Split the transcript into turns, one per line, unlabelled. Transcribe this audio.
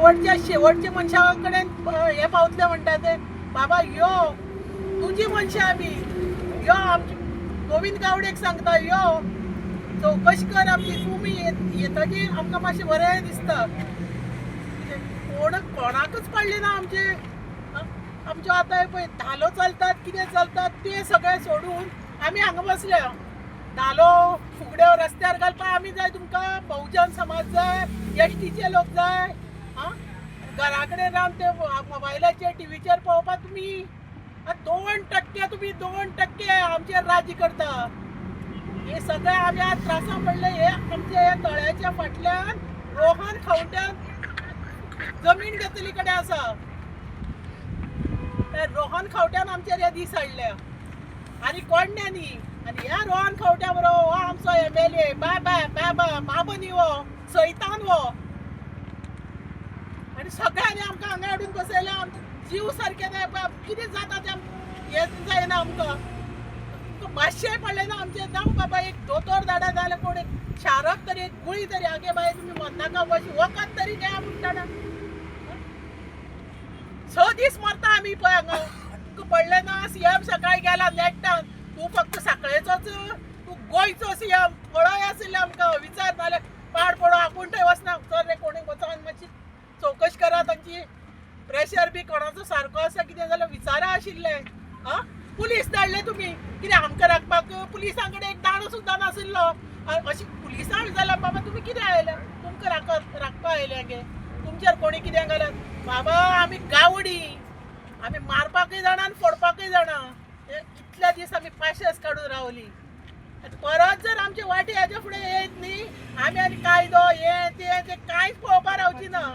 शेवटच्या मनशा कडेन हे पावतले म्हणटा ते बाबा यो तुझी मनशा आमी यो आमची गोविंद गावडेक सांगता यो चौकशी कर आमची तुमी येतकीर आमकां मातशें बरें दिसता कोणाकच कळ्ळें ना आमचे आतां पळय धालो चलतात कितें चलतात ते सगळें सोडून आमी हांगा बसल्या धालो फुगड्यो रस्त्यार घालपाक आमी जाय तुमकां बहुजन समाज जाय एसटीचे लोक जाय घरा कडेन रावन ते मोबायलाचेर टीव्हीचेर पळोवपाक तुमी 2% तुमी 2% आमचेर राज्य करता हे सगळे आमी आज त्रासान पडले हे आमचे तळ्याच्या फाटल्यान रोहन खावट्यान जमीन घेतली कडेन आसा रोहन खावट्यान आमचेर हे दीस हाडले आनी कोणण्यांनी आनी ह्या रोहन खावट्या बरोबर हो आमचो MLA बाबा न्ही हो सैतान हो आनी सगळ्यांनी आमकां हांगा हाडून बसयले आमचे जीव सारके जाय कितें जाता तें हें जायना आमकां मातशेंय पडलें ना आमचें जावं बाबा एक दोतोर धाडा जाल्यार कोण एक शारक तरी एक गुळी तरी आगे बाय तुमी मरनाका बशी वखद तरी घ्या म्हणटा 6 दीस मरता आमी पळय हांगा तुका पडलें ना CM सकाळी गेला नेटान तूं फक्त साखळेचोच तूं गोंयचो CM पळय आशिल्लें आमकां विचार नाल्यार पाड पडो आपूण थंय वचना सर रे कोणी वचोन मातशी चवकशी करा तांची प्रेशर बी कोणाचो सारको आसा कितें जाल्यार विचारा आशिल्लें पुलीस धाडले तुमी कितें आमकां राखपाक पुलिसां कडेन एक दाणो सुद्दां नाशिल्लो अशी पुलिसां जाल्यार बाबा तुमी कितें आयल्या तुमकां राखपाक आयल्या गे तुमचेर कोणी कितें घालत बाबा आमी गावडी आमी मारपाकय जाणा आनी फोडपाकय जाणा इतले दीस आमी पाशेस काडून रावली परत जर आमचे वाटे हेजे फुडें येयत न्ही आमी आनी कायदो हे ते कांयच पळोवपाक रावची ना